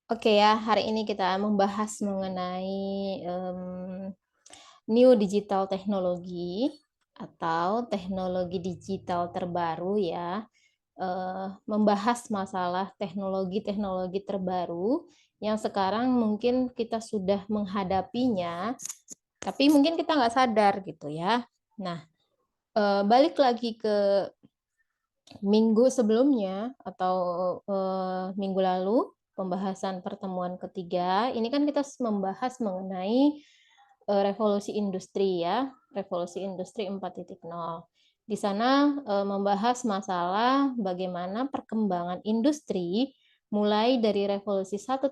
Oke ya, hari ini kita membahas mengenai new digital teknologi atau teknologi digital terbaru ya. Membahas masalah teknologi-teknologi terbaru yang sekarang mungkin kita sudah menghadapinya, tapi mungkin kita nggak sadar gitu ya. Nah, balik lagi ke minggu sebelumnya atau minggu lalu, pembahasan pertemuan ketiga, ini kan kita membahas mengenai revolusi industri ya, revolusi industri 4.0. Di sana membahas masalah bagaimana perkembangan industri mulai dari revolusi 1.0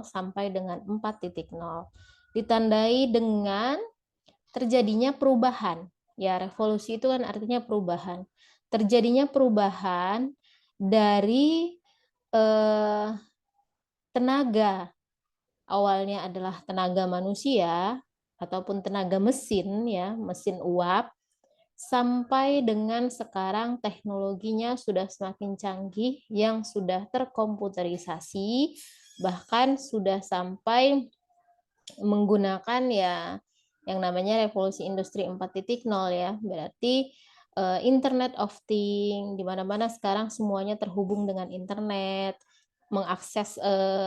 sampai dengan 4.0. Ditandai dengan terjadinya perubahan. Ya, revolusi itu kan artinya perubahan. Terjadinya perubahan dari tenaga, awalnya adalah tenaga manusia ataupun tenaga mesin ya, mesin uap, sampai dengan sekarang teknologinya sudah semakin canggih yang sudah terkomputerisasi, bahkan sudah sampai menggunakan ya yang namanya revolusi industri 4.0 ya. Berarti Internet of Things, di mana-mana sekarang semuanya terhubung dengan internet, mengakses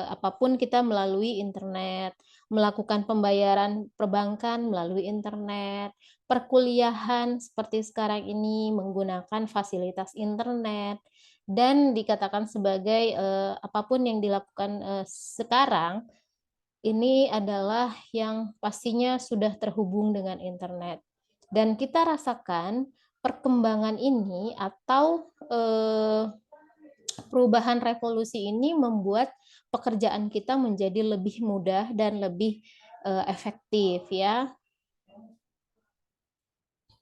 apapun kita melalui internet, melakukan pembayaran perbankan melalui internet, perkuliahan seperti sekarang ini menggunakan fasilitas internet, dan dikatakan sebagai apapun yang dilakukan sekarang ini adalah yang pastinya sudah terhubung dengan internet. Dan kita rasakan perkembangan ini atau perubahan revolusi ini membuat pekerjaan kita menjadi lebih mudah dan lebih efektif ya.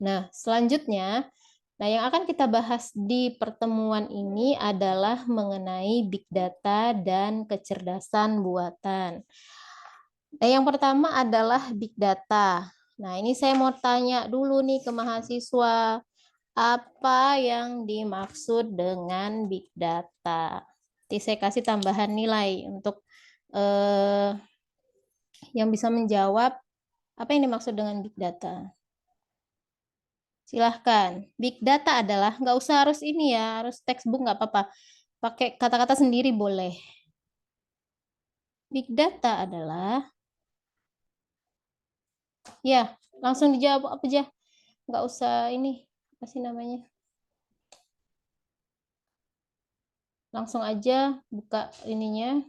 Nah, selanjutnya, yang akan kita bahas di pertemuan ini adalah mengenai big data dan kecerdasan buatan. Nah, yang pertama adalah big data. Nah, ini saya mau tanya dulu nih ke mahasiswa, apa yang dimaksud dengan big data? Nanti saya kasih tambahan nilai untuk yang bisa menjawab apa yang dimaksud dengan big data. Silahkan. Big data adalah, nggak usah harus ini ya, harus textbook nggak apa-apa. Pakai kata-kata sendiri boleh. Big data adalah, ya langsung dijawab apa aja. Nggak usah ini, apa sih namanya. Langsung aja buka ininya.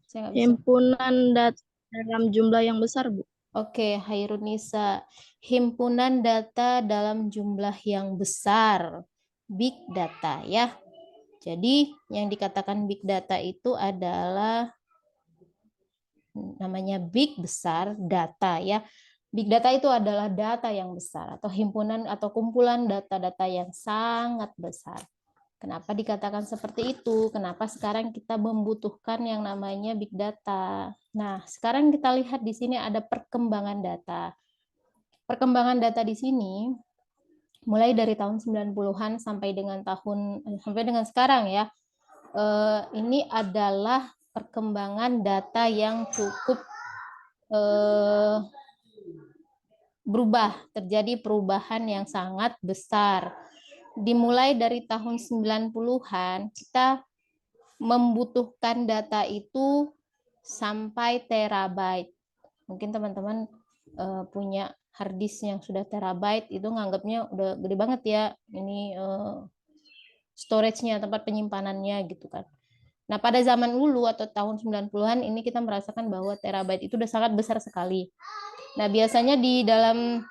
Saya nggak bisa. Himpunan data dalam jumlah yang besar, Bu. Oke, Hairunisa. Himpunan data dalam jumlah yang besar. Big data ya. Jadi yang dikatakan big data itu adalah namanya big besar data ya. Big data itu adalah data yang besar atau himpunan atau kumpulan data-data yang sangat besar. Kenapa dikatakan seperti itu? Kenapa sekarang kita membutuhkan yang namanya big data? Nah, sekarang kita lihat di sini ada perkembangan data. Perkembangan data di sini mulai dari tahun 90-an sampai dengan sekarang ya. Ini adalah perkembangan data yang cukup berubah, terjadi perubahan yang sangat besar. Dimulai dari tahun 90-an, kita membutuhkan data itu sampai terabyte. Mungkin teman-teman punya hard disk yang sudah terabyte, itu nganggapnya udah gede banget ya, ini storage-nya, tempat penyimpanannya gitu kan. Nah, pada zaman dulu atau tahun 90-an ini kita merasakan bahwa terabyte itu udah sangat besar sekali. Nah, biasanya di dalam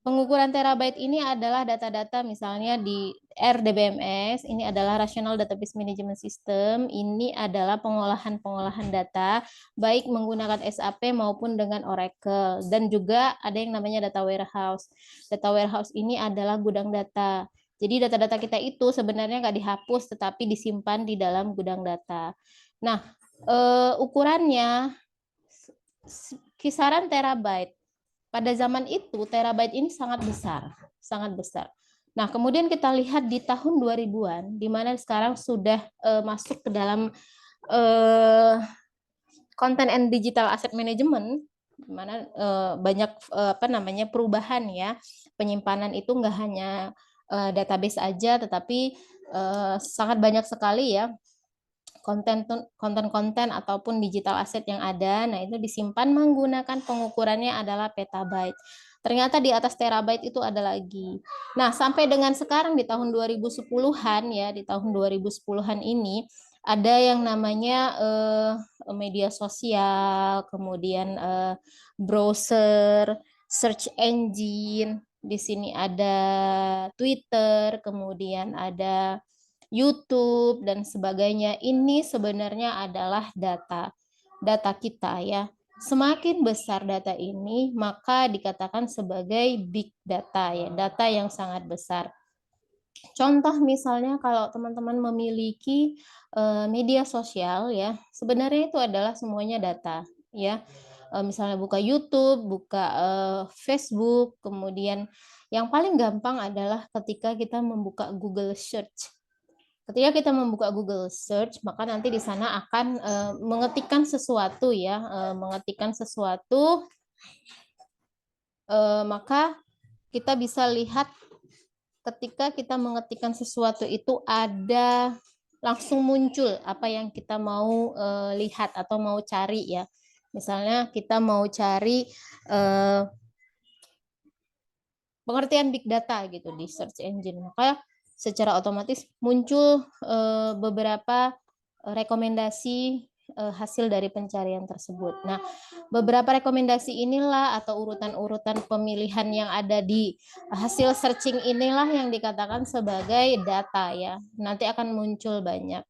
pengukuran terabyte ini adalah data-data misalnya di RDBMS, ini adalah Rational Database Management System, ini adalah pengolahan data, baik menggunakan SAP maupun dengan Oracle, dan juga ada yang namanya data warehouse. Data warehouse ini adalah gudang data. Jadi data-data kita itu sebenarnya nggak dihapus, tetapi disimpan di dalam gudang data. Nah, ukurannya kisaran terabyte. Pada zaman itu terabyte ini sangat besar, sangat besar. Nah, kemudian kita lihat di tahun 2000-an, di mana sekarang sudah masuk ke dalam content and digital asset management, di mana banyak perubahan ya. Penyimpanan itu nggak hanya database aja, tetapi sangat banyak sekali ya konten-konten ataupun digital aset yang ada. Nah, itu disimpan menggunakan pengukurannya adalah petabyte. Ternyata di atas terabyte itu ada lagi. Nah, sampai dengan sekarang di tahun 2010-an ya, di tahun 2010-an ini ada yang namanya media sosial, kemudian browser, search engine. Di sini ada Twitter, kemudian ada YouTube dan sebagainya. Ini sebenarnya adalah data kita ya. Semakin besar data ini, maka dikatakan sebagai big data ya, data yang sangat besar. Contoh misalnya kalau teman-teman memiliki media sosial ya, sebenarnya itu adalah semuanya data ya. Misalnya buka YouTube, buka Facebook, kemudian yang paling gampang adalah ketika kita membuka Google Search. Ketika kita membuka Google Search, maka nanti di sana akan mengetikkan sesuatu ya, maka kita bisa lihat ketika kita mengetikkan sesuatu itu ada langsung muncul apa yang kita mau lihat atau mau cari ya. Misalnya kita mau cari pengertian big data gitu di search engine, maka secara otomatis muncul beberapa rekomendasi hasil dari pencarian tersebut. Nah, beberapa rekomendasi inilah atau urutan-urutan pemilihan yang ada di hasil searching inilah yang dikatakan sebagai data ya. Nanti akan muncul banyak.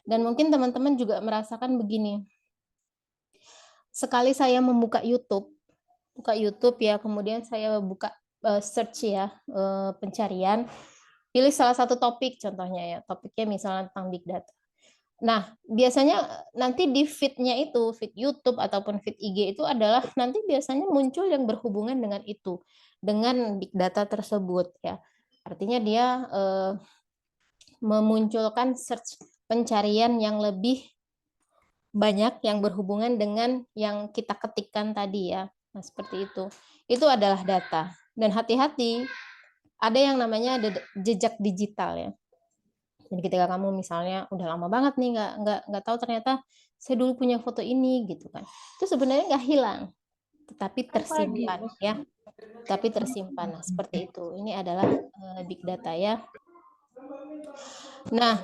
Dan mungkin teman-teman juga merasakan begini. Sekali saya membuka YouTube ya, kemudian saya buka search ya, pencarian, pilih salah satu topik contohnya ya, topiknya misalnya tentang big data. Nah, biasanya nanti di feed-nya itu, feed YouTube ataupun feed IG itu adalah nanti biasanya muncul yang berhubungan dengan itu, dengan big data tersebut ya. Artinya dia memunculkan search pencarian yang lebih banyak yang berhubungan dengan yang kita ketikkan tadi ya. Nah, seperti itu. Itu adalah data. Dan hati-hati, ada yang namanya jejak digital ya. Jadi ketika kamu misalnya udah lama banget nih nggak tahu ternyata saya dulu punya foto ini gitu kan. Itu sebenarnya nggak hilang, tetapi tersimpan ya. Tapi tersimpan. Nah, seperti itu. Ini adalah big data ya. Nah,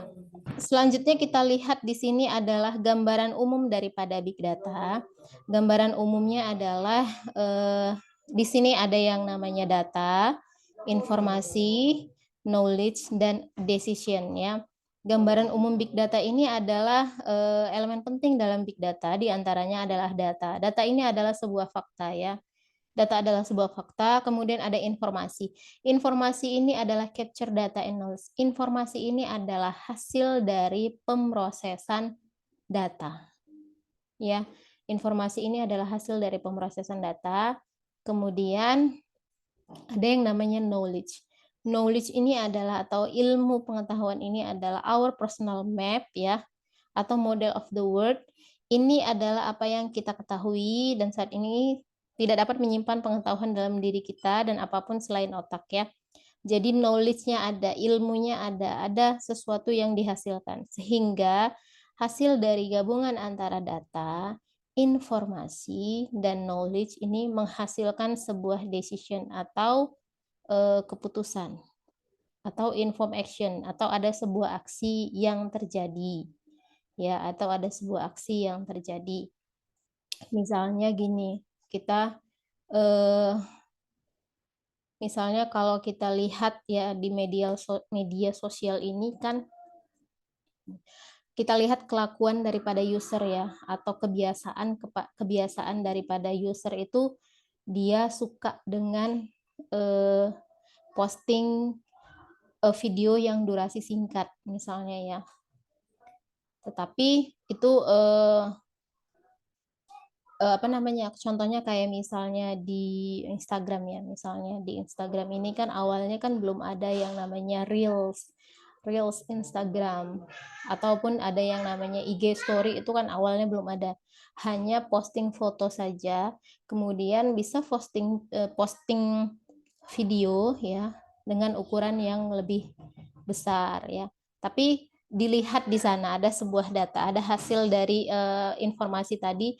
selanjutnya kita lihat di sini adalah gambaran umum daripada big data. Gambaran umumnya adalah di sini ada yang namanya data, informasi, knowledge, dan decision ya. Gambaran umum big data ini adalah elemen penting dalam big data, di antaranya adalah data. Data ini adalah sebuah fakta ya. Data adalah sebuah fakta, kemudian ada informasi. Informasi ini adalah capture data and knowledge. Informasi ini adalah hasil dari pemrosesan data. Ya, informasi ini adalah hasil dari pemrosesan data. Kemudian ada yang namanya knowledge. Knowledge ini adalah atau ilmu pengetahuan ini adalah our personal map ya atau model of the world. Ini adalah apa yang kita ketahui dan saat ini tidak dapat menyimpan pengetahuan dalam diri kita dan apapun selain otak ya. Jadi knowledge-nya ada, ilmunya ada sesuatu yang dihasilkan. Sehingga hasil dari gabungan antara data, informasi, dan knowledge ini menghasilkan sebuah decision atau keputusan atau inform action atau ada sebuah aksi yang terjadi ya atau ada sebuah aksi yang terjadi. Misalnya gini, kita misalnya kalau kita lihat ya di media sosial ini kan kita lihat kelakuan daripada user ya atau kebiasaan daripada user itu dia suka dengan posting video yang durasi singkat misalnya ya. Tetapi itu apa namanya, contohnya kayak misalnya di Instagram ya, misalnya di Instagram ini kan awalnya kan belum ada yang namanya Reels, Reels Instagram, ataupun ada yang namanya IG Story itu kan awalnya belum ada. Hanya posting foto saja, kemudian bisa posting video ya dengan ukuran yang lebih besar ya. Tapi dilihat di sana ada sebuah data, ada hasil dari informasi tadi,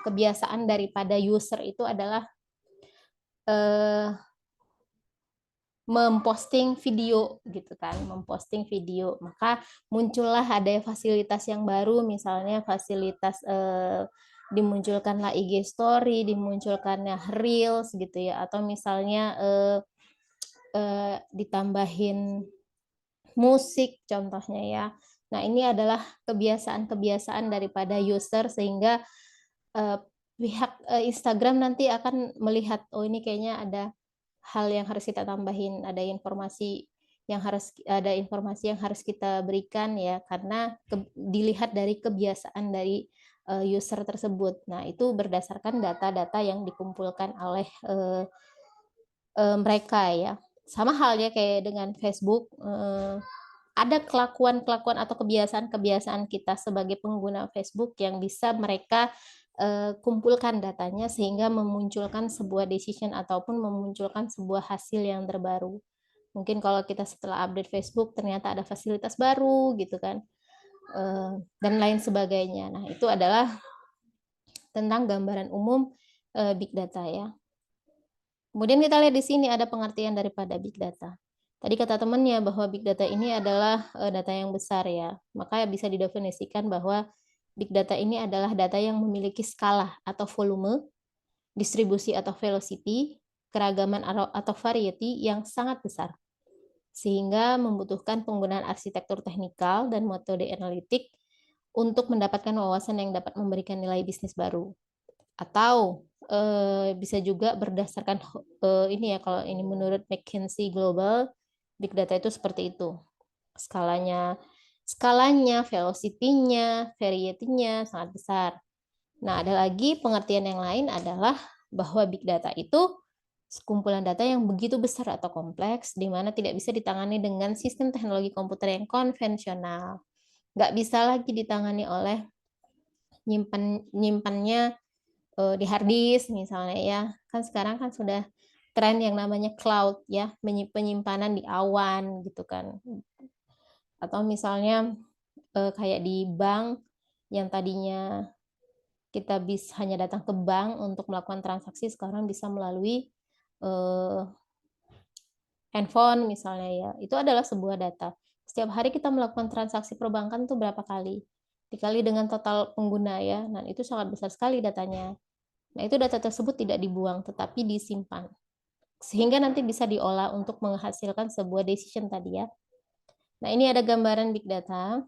kebiasaan daripada user itu adalah eh, memposting video gitu kan, memposting video. Maka muncullah ada fasilitas yang baru, misalnya fasilitas dimunculkanlah IG Story, dimunculkannya Reels gitu ya, atau misalnya ditambahin musik contohnya ya. Nah, ini adalah kebiasaan-kebiasaan daripada user sehingga pihak Instagram nanti akan melihat, oh ini kayaknya ada hal yang harus kita tambahin, ada informasi yang harus kita berikan ya, karena dilihat dari kebiasaan dari user tersebut. Nah, itu berdasarkan data-data yang dikumpulkan oleh mereka ya. Sama halnya kayak dengan Facebook, ada kelakuan-kelakuan atau kebiasaan-kebiasaan kita sebagai pengguna Facebook yang bisa mereka kumpulkan datanya sehingga memunculkan sebuah decision ataupun memunculkan sebuah hasil yang terbaru. Mungkin kalau kita setelah update Facebook ternyata ada fasilitas baru gitu kan, dan lain sebagainya. Nah, itu adalah tentang gambaran umum big data ya. Kemudian kita lihat di sini ada pengertian daripada big data. Tadi kata temannya bahwa big data ini adalah data yang besar ya. Maka bisa didefinisikan bahwa big data ini adalah data yang memiliki skala atau volume, distribusi atau velocity, keragaman atau variety yang sangat besar. Sehingga membutuhkan penggunaan arsitektur teknikal dan metode analitik untuk mendapatkan wawasan yang dapat memberikan nilai bisnis baru. Atau bisa juga berdasarkan ini ya, kalau ini menurut McKinsey Global, big data itu seperti itu. Skalanya, velocity-nya, variety-nya sangat besar. Nah, ada lagi pengertian yang lain adalah bahwa big data itu sekumpulan data yang begitu besar atau kompleks, di mana tidak bisa ditangani dengan sistem teknologi komputer yang konvensional. Nggak bisa lagi ditangani oleh nyimpannya di hard disk misalnya ya. Kan sekarang kan sudah tren yang namanya cloud ya, penyimpanan di awan gitu kan. Atau misalnya kayak di bank yang tadinya kita bisa hanya datang ke bank untuk melakukan transaksi, sekarang bisa melalui handphone misalnya ya. Itu adalah sebuah data. Setiap hari kita melakukan transaksi perbankan itu berapa kali? Dikali dengan total pengguna ya. Nah, itu sangat besar sekali datanya. Nah, itu data tersebut tidak dibuang, tetapi disimpan. Sehingga nanti bisa diolah untuk menghasilkan sebuah decision tadi ya. Nah, ini ada gambaran big data.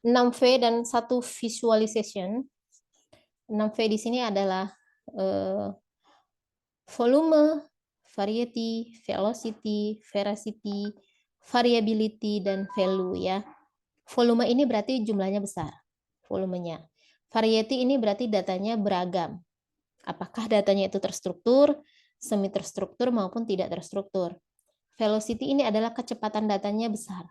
6V dan 1 visualization. 6V di sini adalah volume, variety, velocity, veracity, variability, dan value ya. Volume ini berarti jumlahnya besar, volumenya. Variety ini berarti datanya beragam. Apakah datanya itu terstruktur, semi terstruktur maupun tidak terstruktur. Velocity ini adalah kecepatan datanya besar.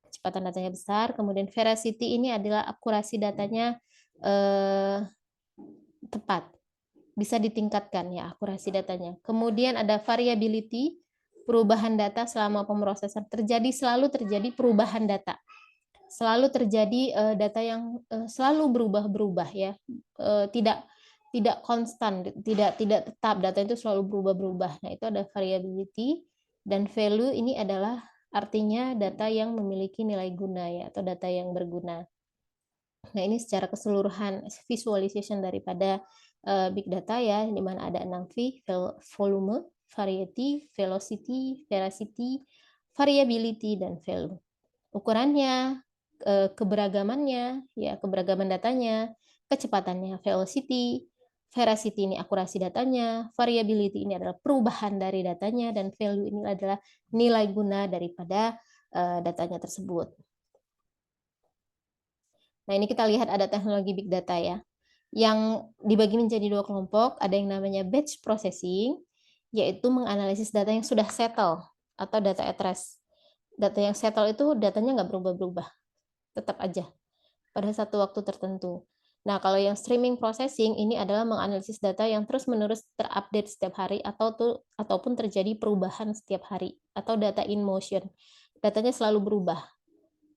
Kecepatan datanya besar, kemudian veracity ini adalah akurasi datanya tepat. Bisa ditingkatkan ya akurasi datanya. Kemudian ada variability, perubahan data selama pemrosesan. Selalu terjadi perubahan data. Selalu terjadi data yang selalu berubah-berubah ya. Tidak konstan, tidak tetap, data itu selalu berubah-berubah. Nah, itu ada variability, dan value ini adalah artinya data yang memiliki nilai guna ya, atau data yang berguna. Nah, ini secara keseluruhan visualization daripada big data ya, di mana ada 6V, volume, variety, velocity, veracity, variability, dan value. Ukurannya, keberagamannya, ya keberagaman datanya, kecepatannya, velocity, veracity ini akurasi datanya, variability ini adalah perubahan dari datanya, dan value ini adalah nilai guna daripada datanya tersebut. Nah, ini kita lihat ada teknologi big data ya, yang dibagi menjadi 2 kelompok, ada yang namanya batch processing, yaitu menganalisis data yang sudah settle atau data at rest. Data yang settle itu datanya nggak berubah-berubah, tetap aja pada satu waktu tertentu. Nah, kalau yang streaming processing ini adalah menganalisis data yang terus-menerus terupdate setiap hari ataupun terjadi perubahan setiap hari atau data in motion. Datanya selalu berubah.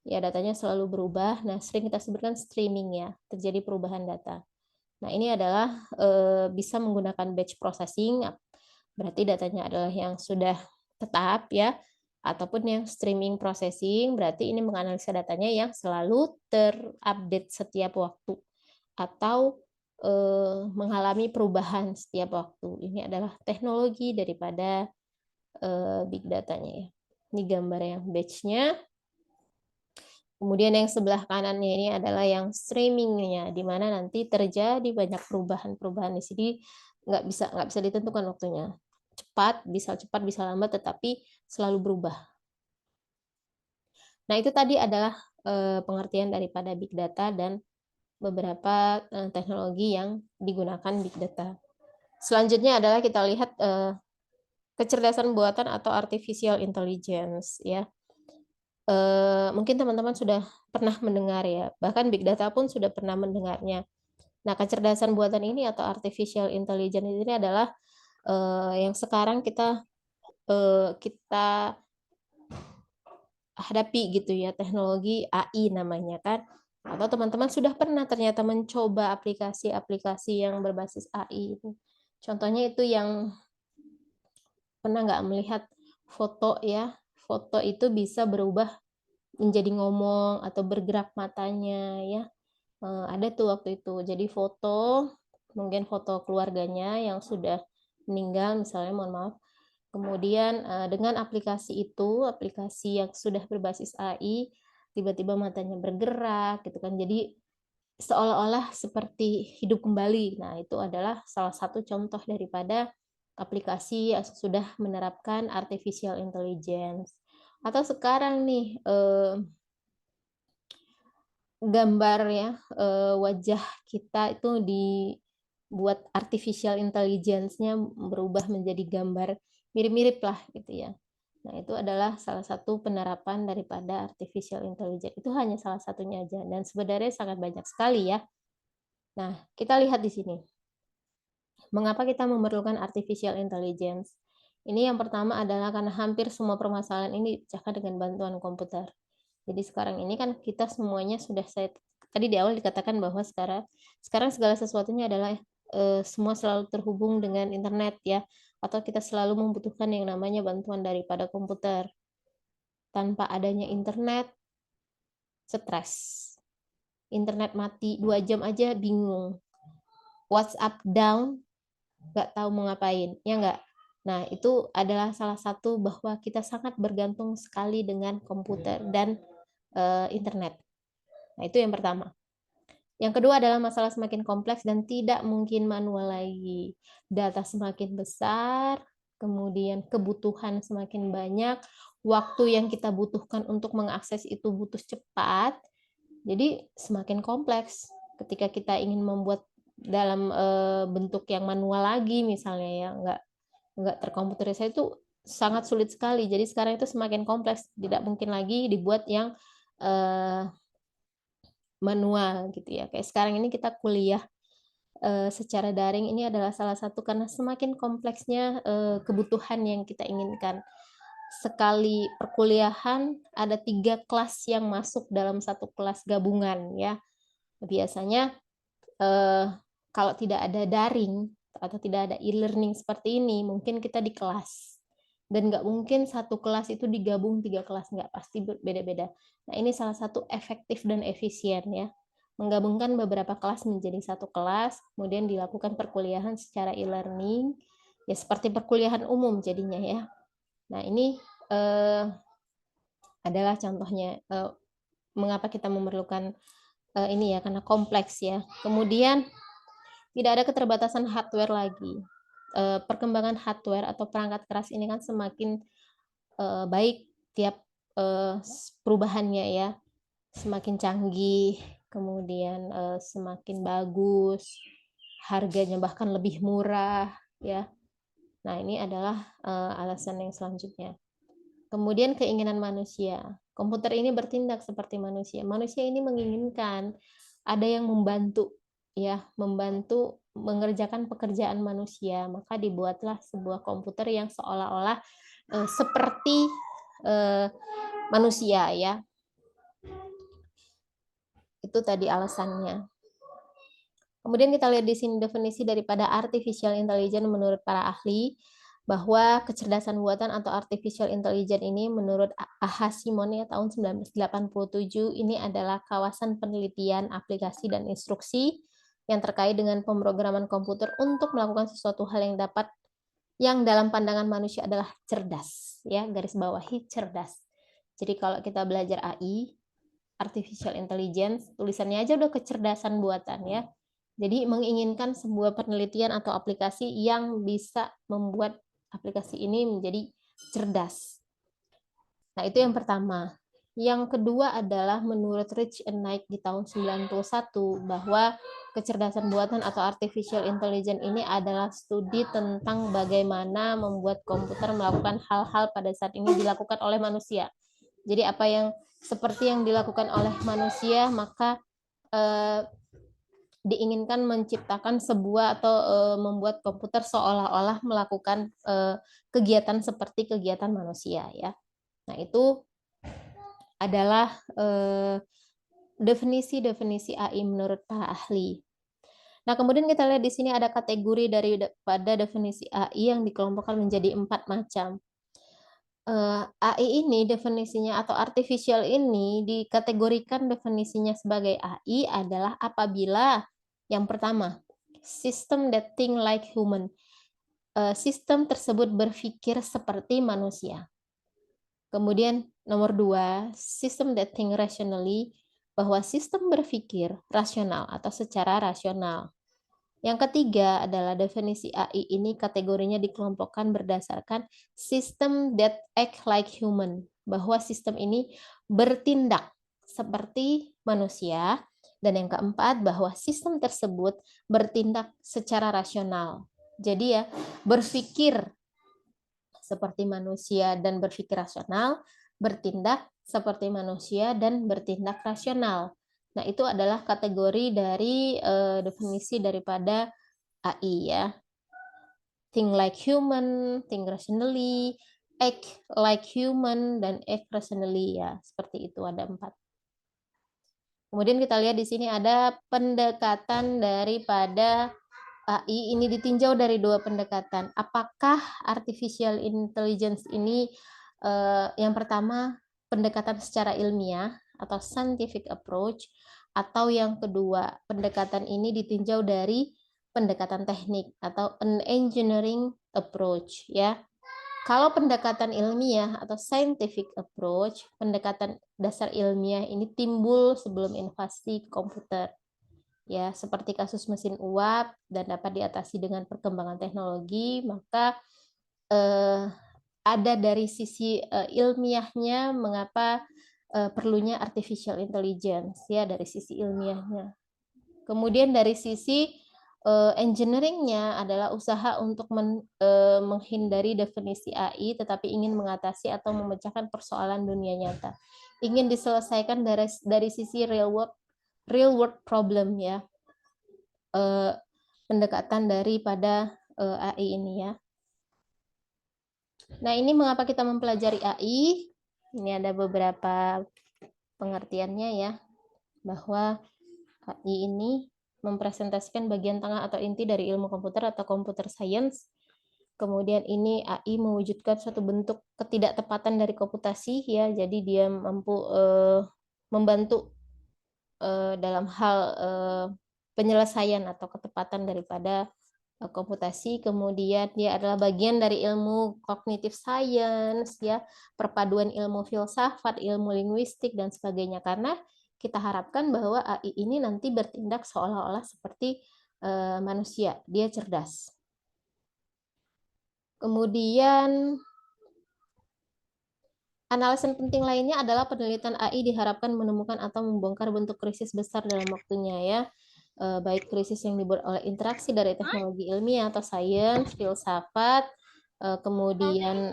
Ya, datanya selalu berubah. Nah, sering kita sebutkan streaming ya, terjadi perubahan data. Nah, ini adalah bisa menggunakan batch processing, berarti datanya adalah yang sudah tetap ya, ataupun yang streaming processing, berarti ini menganalisa datanya yang selalu terupdate setiap waktu atau mengalami perubahan setiap waktu. Ini adalah teknologi daripada big datanya ya. Ini gambar yang batch-nya. Kemudian yang sebelah kanannya ini adalah yang streamingnya, di mana nanti terjadi banyak perubahan-perubahan di sini, nggak bisa ditentukan waktunya. Cepat, bisa lambat, tetapi selalu berubah. Nah, itu tadi adalah pengertian daripada big data dan beberapa teknologi yang digunakan big data. Selanjutnya adalah kita lihat kecerdasan buatan atau artificial intelligence ya. Mungkin teman-teman sudah pernah mendengar ya, bahkan big data pun sudah pernah mendengarnya. Nah, kecerdasan buatan ini atau artificial intelligence ini adalah yang sekarang kita hadapi gitu ya, teknologi AI namanya kan. Atau teman-teman sudah pernah ternyata mencoba aplikasi-aplikasi yang berbasis AI itu. Contohnya itu yang pernah nggak melihat foto ya, foto itu bisa berubah menjadi ngomong atau bergerak matanya ya. Ada tuh waktu itu. Jadi foto, mungkin foto keluarganya yang sudah meninggal misalnya, mohon maaf. Kemudian dengan aplikasi itu, aplikasi yang sudah berbasis AI, tiba-tiba matanya bergerak gitu kan. Jadi seolah-olah seperti hidup kembali. Nah, itu adalah salah satu contoh daripada aplikasi yang sudah menerapkan artificial intelligence. Atau sekarang nih gambar ya, wajah kita itu dibuat artificial intelligence-nya berubah menjadi gambar mirip-mirip lah gitu ya. Nah, itu adalah salah satu penerapan daripada artificial intelligence. Itu hanya salah satunya aja dan sebenarnya sangat banyak sekali ya. Nah, kita lihat di sini. Mengapa kita memerlukan artificial intelligence? Ini yang pertama adalah karena hampir semua permasalahan ini dipecahkan dengan bantuan komputer. Jadi sekarang ini kan kita semuanya sudah tadi di awal dikatakan bahwa sekarang segala sesuatunya adalah semua selalu terhubung dengan internet ya, atau kita selalu membutuhkan yang namanya bantuan daripada komputer. Tanpa adanya internet, stres. Internet mati 2 jam aja bingung. WhatsApp down, nggak tahu mau ngapain, ya nggak? Nah, itu adalah salah satu bahwa kita sangat bergantung sekali dengan komputer dan internet. Nah, itu yang pertama. Yang kedua adalah masalah semakin kompleks dan tidak mungkin manual lagi. Data semakin besar, kemudian kebutuhan semakin banyak, waktu yang kita butuhkan untuk mengakses itu butuh cepat, jadi semakin kompleks. Ketika kita ingin membuat dalam bentuk yang manual lagi misalnya ya, nggak terkomputerisasi itu sangat sulit sekali. Jadi sekarang itu semakin kompleks, tidak mungkin lagi dibuat yang manual gitu ya. Kayak sekarang ini kita kuliah secara daring ini adalah salah satu karena semakin kompleksnya kebutuhan yang kita inginkan. Sekali perkuliahan ada 3 kelas yang masuk dalam satu kelas gabungan ya. Biasanya kalau tidak ada daring atau tidak ada e-learning seperti ini, mungkin kita di kelas. Dan nggak mungkin satu kelas itu digabung 3 kelas, nggak, pasti beda-beda. Nah, ini salah satu efektif dan efisien ya. Menggabungkan beberapa kelas menjadi satu kelas, kemudian dilakukan perkuliahan secara e-learning, ya seperti perkuliahan umum jadinya ya. Nah, ini adalah contohnya mengapa kita memerlukan ini ya, karena kompleks ya. Kemudian tidak ada keterbatasan hardware lagi. Perkembangan hardware atau perangkat keras ini kan semakin baik tiap perubahannya ya, semakin canggih. kemudian semakin bagus, harganya bahkan lebih murah, ya. Nah, ini adalah alasan yang selanjutnya. Kemudian keinginan manusia. Komputer ini bertindak seperti manusia. Manusia ini menginginkan ada yang membantu, ya, membantu mengerjakan pekerjaan manusia. Maka dibuatlah sebuah komputer yang seolah-olah seperti manusia, ya. Itu tadi alasannya. Kemudian kita lihat di sini definisi daripada artificial intelligence menurut para ahli, bahwa kecerdasan buatan atau artificial intelligence ini menurut A.H. Simon ya tahun 1987 ini adalah kawasan penelitian aplikasi dan instruksi yang terkait dengan pemrograman komputer untuk melakukan sesuatu hal yang dalam pandangan manusia adalah cerdas, ya, garis bawahi cerdas. Jadi kalau kita belajar AI, artificial intelligence, tulisannya aja udah kecerdasan buatan, ya. Jadi menginginkan sebuah penelitian atau aplikasi yang bisa membuat aplikasi ini menjadi cerdas. Nah, itu yang pertama. Yang kedua adalah menurut Rich and Knight di tahun 91 bahwa kecerdasan buatan atau artificial intelligence ini adalah studi tentang bagaimana membuat komputer melakukan hal-hal pada saat ini dilakukan oleh manusia. Jadi apa yang seperti yang dilakukan oleh manusia, maka diinginkan menciptakan sebuah atau membuat komputer seolah-olah melakukan kegiatan seperti kegiatan manusia, ya. Nah, itu adalah definisi-definisi AI menurut para ahli. Nah, kemudian kita lihat di sini ada kategori daripada definisi AI yang dikelompokkan menjadi 4 macam. AI ini definisinya atau artificial ini dikategorikan definisinya sebagai AI adalah apabila yang pertama, system that think like human. Sistem tersebut berpikir seperti manusia. Kemudian nomor 2, system that think rationally, bahwa sistem berpikir rasional atau secara rasional. Yang ketiga adalah definisi AI ini kategorinya dikelompokkan berdasarkan system that act like human, bahwa sistem ini bertindak seperti manusia. Dan yang keempat, bahwa sistem tersebut bertindak secara rasional. Jadi ya, berpikir seperti manusia dan berpikir rasional, bertindak seperti manusia dan bertindak rasional. Nah, itu adalah kategori dari definisi daripada AI, ya. Think like human, think rationally, act like human, dan act rationally, ya. Seperti itu, ada 4. Kemudian kita lihat di sini ada pendekatan daripada AI ini ditinjau dari 2 pendekatan. Apakah artificial intelligence ini yang pertama pendekatan secara ilmiah atau scientific approach, atau yang kedua pendekatan ini ditinjau dari pendekatan teknik atau an engineering approach, ya. Kalau pendekatan ilmiah atau scientific approach, pendekatan dasar ilmiah ini timbul sebelum inovasi komputer. Ya, seperti kasus mesin uap dan dapat diatasi dengan perkembangan teknologi, maka ada dari sisi ilmiahnya mengapa perlunya artificial intelligence, ya, dari sisi ilmiahnya. Kemudian dari sisi engineering-nya adalah usaha untuk menghindari definisi AI tetapi ingin mengatasi atau memecahkan persoalan dunia nyata. Ingin diselesaikan dari sisi real world problem, ya. Pendekatan daripada AI ini, ya. Nah, ini mengapa kita mempelajari AI? Ini ada beberapa pengertiannya, ya, bahwa AI ini mempresentasikan bagian tengah atau inti dari ilmu komputer atau computer science. Kemudian ini AI mewujudkan suatu bentuk ketidaktepatan dari komputasi, ya. Jadi dia mampu membantu dalam hal penyelesaian atau ketepatan daripada komputasi. Kemudian dia adalah bagian dari ilmu cognitive science, ya, perpaduan ilmu filsafat, ilmu linguistik dan sebagainya, karena kita harapkan bahwa AI ini nanti bertindak seolah-olah seperti manusia, dia cerdas. Kemudian Alasan penting lainnya adalah penelitian AI diharapkan menemukan atau membongkar bentuk krisis besar dalam waktunya ya. Baik krisis yang dibuat oleh interaksi dari teknologi ilmiah atau sains, filsafat, kemudian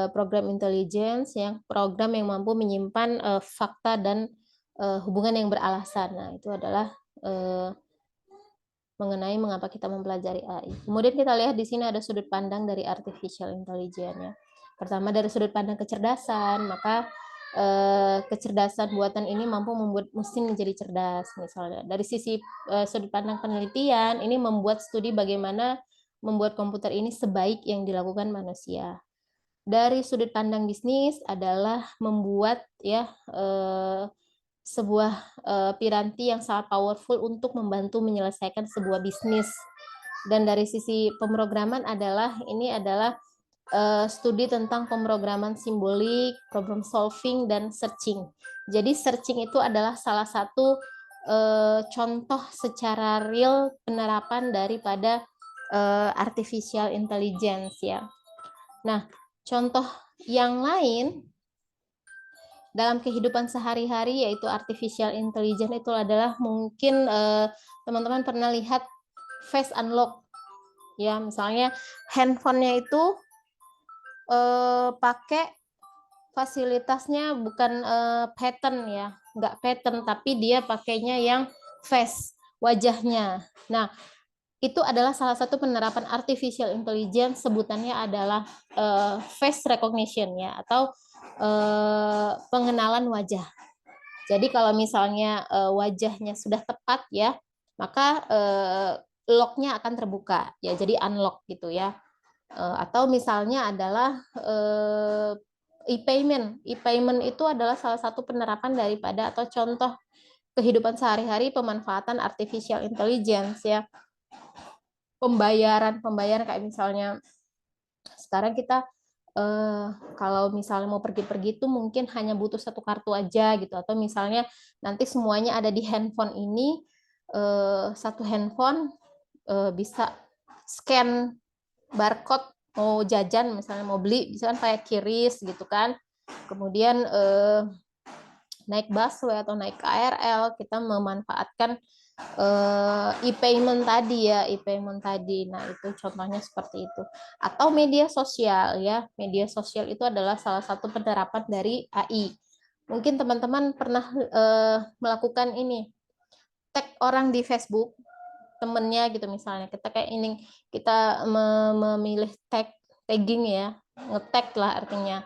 program intelligence yang program yang mampu menyimpan fakta dan hubungan yang beralasan. Nah, itu adalah mengenai mengapa kita mempelajari AI. Kemudian kita lihat di sini ada sudut pandang dari artificial intelligence ya. Pertama dari sudut pandang kecerdasan, maka kecerdasan buatan ini mampu membuat mesin menjadi cerdas misalnya. Dari sisi sudut pandang penelitian, ini membuat studi bagaimana membuat komputer ini sebaik yang dilakukan manusia. Dari sudut pandang bisnis adalah membuat ya sebuah piranti yang sangat powerful untuk membantu menyelesaikan sebuah bisnis. Dan dari sisi pemrograman adalah ini adalah studi tentang pemrograman simbolik, problem solving, dan searching. Jadi searching itu adalah salah satu contoh secara real penerapan daripada artificial intelligence ya. Nah, contoh yang lain dalam kehidupan sehari-hari yaitu artificial intelligence itu adalah mungkin teman-teman pernah lihat face unlock ya, misalnya handphonenya itu pakai fasilitasnya bukan pattern ya, nggak pattern tapi dia pakainya yang face wajahnya. Nah, itu adalah salah satu penerapan artificial intelligence, sebutannya adalah face recognition ya, atau pengenalan wajah. Jadi kalau misalnya wajahnya sudah tepat ya, maka lock-nya akan terbuka ya, jadi unlock gitu ya. Atau misalnya adalah e-payment. E-payment itu adalah salah satu penerapan daripada atau contoh kehidupan sehari-hari pemanfaatan artificial intelligence ya. Pembayaran kayak misalnya sekarang kita kalau misalnya mau pergi-pergi itu mungkin hanya butuh satu kartu aja gitu, atau misalnya nanti semuanya ada di handphone ini, satu handphone bisa scan barcode mau jajan misalnya mau beli bisa kan kayak QRIS gitu kan. Kemudian naik busway atau naik KRL kita memanfaatkan e-payment tadi ya, e-payment tadi. Nah, itu contohnya seperti itu. Atau media sosial ya. Media sosial itu adalah salah satu penerapan dari AI. Mungkin teman-teman pernah melakukan ini. Tag orang di Facebook, temennya gitu misalnya. Kita kayak ini kita memilih tagging ya, nge-tag lah artinya.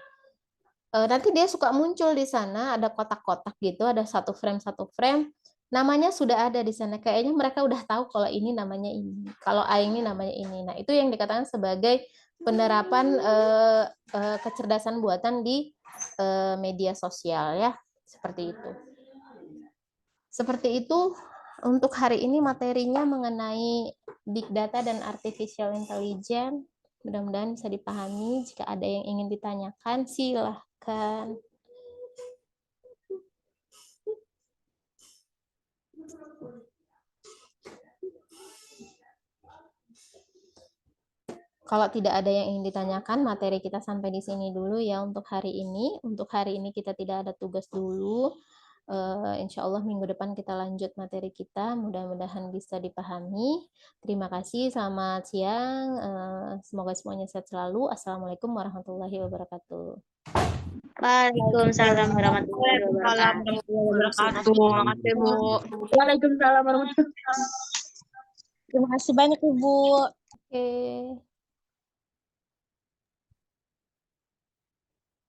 Nanti dia suka muncul di sana ada kotak-kotak gitu, ada satu frame namanya sudah ada di sana. Kayaknya mereka udah tahu kalau ini namanya ini, kalau A ini namanya ini. Nah, itu yang dikatakan sebagai penerapan kecerdasan buatan di media sosial ya, seperti itu. Seperti itu untuk hari ini materinya mengenai big data dan artificial intelligence. Mudah-mudahan bisa dipahami. Jika ada yang ingin ditanyakan, silahkan. Kalau tidak ada yang ingin ditanyakan, materi kita sampai di sini dulu ya untuk hari ini. Untuk hari ini kita tidak ada tugas dulu. Insya Allah minggu depan kita lanjut materi kita. Mudah-mudahan bisa dipahami. Terima kasih. Selamat siang. Semoga semuanya sehat selalu. Assalamualaikum warahmatullahi wabarakatuh. Waalaikumsalam warahmatullahi wabarakatuh. Terima kasih, Bu. Waalaikumsalam warahmatullahi wabarakatuh. Terima kasih banyak Ibu. Oke.